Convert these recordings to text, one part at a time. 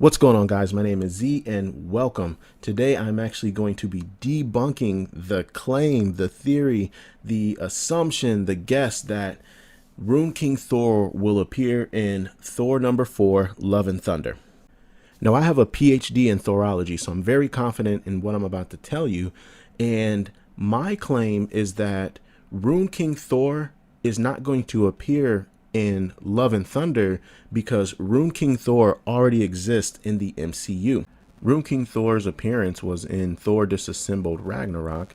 What's going on, guys? My name is Z and welcome. Today I'm actually going to be debunking the claim, the theory, the assumption, the guess that Rune King Thor will appear in Thor number 4, Love and Thunder. Now, I have a PhD in Thorology, so I'm very confident in what I'm about to tell you. And my claim is that Rune King Thor is not going to appear in Love and Thunder because Rune King Thor already exists in the MCU. Rune King Thor's appearance was in Thor Disassembled Ragnarok,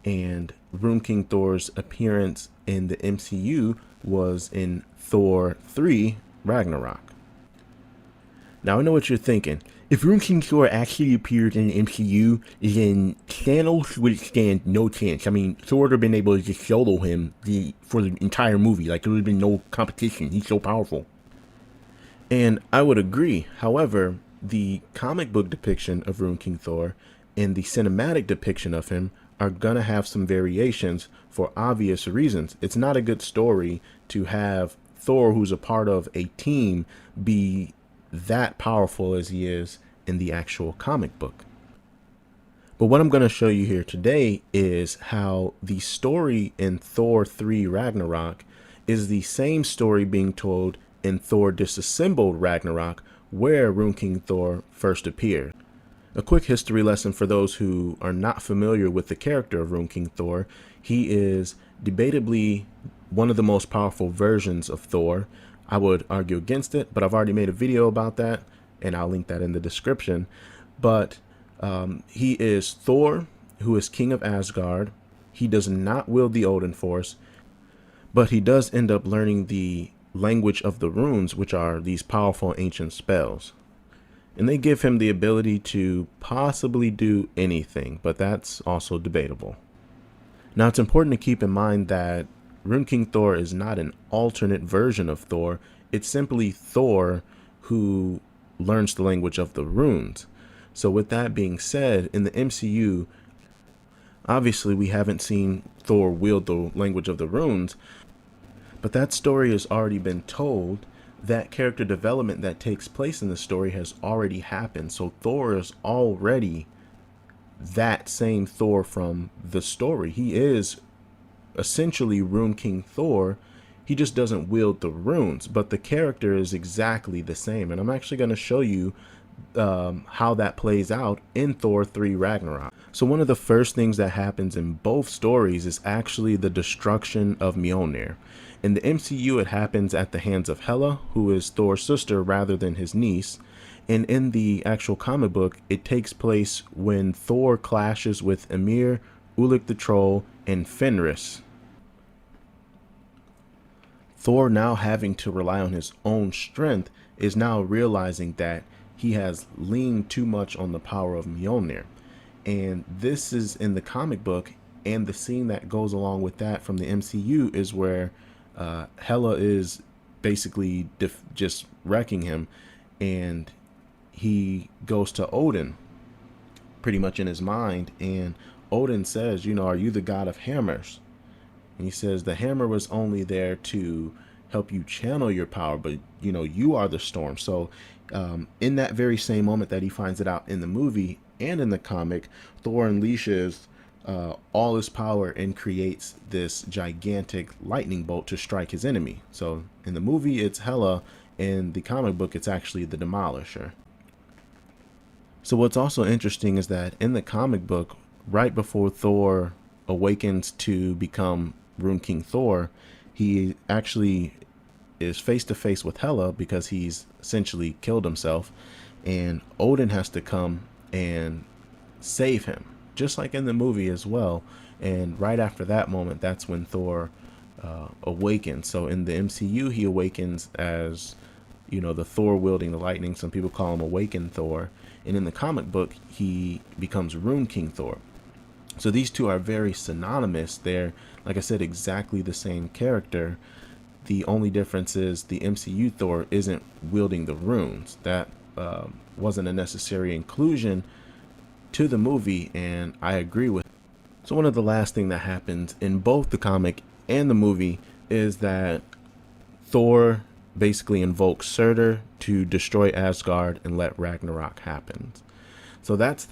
and Rune King Thor's appearance in the MCU was in Thor 3 Ragnarok. Now, I know what you're thinking. If Rune King Thor actually appeared in the MCU, then Thanos would stand no chance. I mean, Thor would have been able to just solo him for the entire movie. Like, there would have been no competition. He's so powerful. And I would agree. However, the comic book depiction of Rune King Thor and the cinematic depiction of him are going to have some variations for obvious reasons. It's not a good story to have Thor, who's a part of a team, be that powerful as he is in the actual comic book. But what I'm going to show you here today is how the story in Thor 3 Ragnarok is the same story being told in Thor Disassembled Ragnarok, where Rune King Thor first appeared. A quick history lesson for those who are not familiar with the character of Rune King Thor. He is debatably one of the most powerful versions of Thor. I would argue against it, but I've already made a video about that, and I'll link that in the description. But he is Thor, who is king of Asgard. He does not wield the Odin Force, but he does end up learning the language of the runes, which are these powerful ancient spells. And they give him the ability to possibly do anything, but that's also debatable. Now, it's important to keep in mind that Rune King Thor is not an alternate version of Thor. It's simply Thor who learns the language of the runes. So with that being said, in the MCU, obviously we haven't seen Thor wield the language of the runes, but that story has already been told. That character development that takes place in the story has already happened. So Thor is already that same Thor from the story. He is essentially Rune King Thor. He just doesn't wield the runes, but the character is exactly the same. And I'm actually going to show you how that plays out in Thor 3 Ragnarok. So one of the first things that happens in both stories is actually the destruction of Mjolnir. In the MCU, it happens at the hands of Hela, who is Thor's sister rather than his niece. And in the actual comic book, it takes place when Thor clashes with Ymir, Ulik the Troll, and Fenris. Thor, now having to rely on his own strength, is now realizing that he has leaned too much on the power of Mjolnir. And this is in the comic book, and the scene that goes along with that from the MCU is where Hela is basically just wrecking him, and he goes to Odin pretty much in his mind, and Odin says, you know, are you the god of hammers? And he says the hammer was only there to help you channel your power, but you know, you are the storm. So in that very same moment that he finds it out in the movie and in the comic, Thor unleashes all his power and creates this gigantic lightning bolt to strike his enemy. So in the movie, it's Hela. In the comic book, it's actually the Demolisher. So what's also interesting is that in the comic book, right before Thor awakens to become Rune King Thor, he actually is face to face with Hela because he's essentially killed himself, and Odin has to come and save him, just like in the movie as well. And right after that moment, that's when Thor awakens. So in the MCU, he awakens as, you know, the Thor wielding the lightning. Some people call him Awakened Thor. And in the comic book, he becomes Rune King Thor. So these two are very synonymous. They're, like I said, exactly the same character. The only difference is the MCU Thor isn't wielding the runes. That wasn't a necessary inclusion to the movie, and I agree with it. So one of the last thing that happens in both the comic and the movie is that Thor basically invokes Surtur to destroy Asgard and let Ragnarok happen. So that's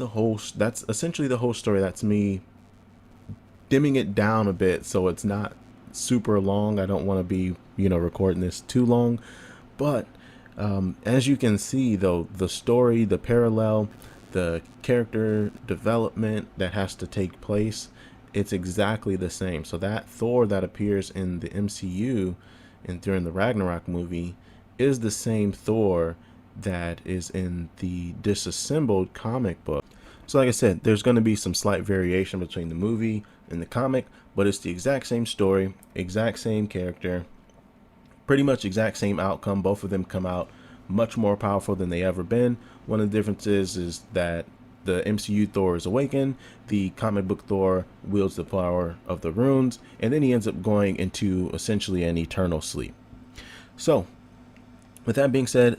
essentially the whole story. That's me dimming it down a bit so it's not super long. I don't want to be, recording this too long. But as you can see, though, the story, the parallel, the character development that has to take place, it's exactly the same. So that Thor that appears in the MCU and during the Ragnarok movie is the same Thor that is in the disassembled comic book. So like I said, there's going to be some slight variation between the movie and the comic, but it's the exact same story, exact same character, pretty much exact same outcome. Both of them come out much more powerful than they ever been. One of the differences is that the MCU Thor is awakened, the comic book Thor wields the power of the runes, and then he ends up going into essentially an eternal sleep. So with that being said,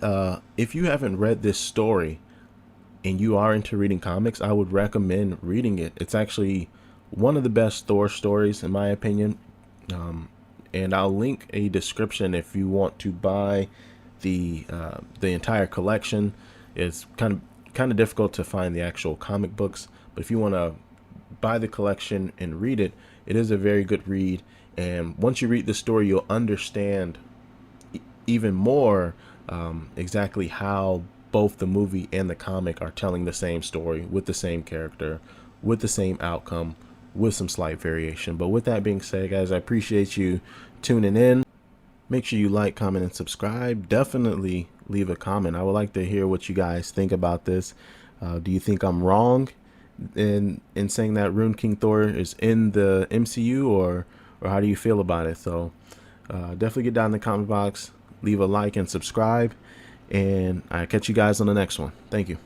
if you haven't read this story and you are into reading comics, I would recommend reading it. It's actually one of the best Thor stories in my opinion. And I'll link a description if you want to buy the entire collection. It's kind of difficult to find the actual comic books, but if you want to buy the collection and read it, it is a very good read. And once you read the story, you'll understand even more exactly how both the movie and the comic are telling the same story with the same character, with the same outcome, with some slight variation. But with that being said, guys, I appreciate you tuning in. Make sure you like, comment, and subscribe. Definitely leave a comment. I would like to hear what you guys think about this. Do you think I'm wrong in saying that Rune King Thor is in the MCU, or how do you feel about it? So definitely get down in the comment box, leave a like and subscribe, and I'll catch you guys on the next one. Thank you.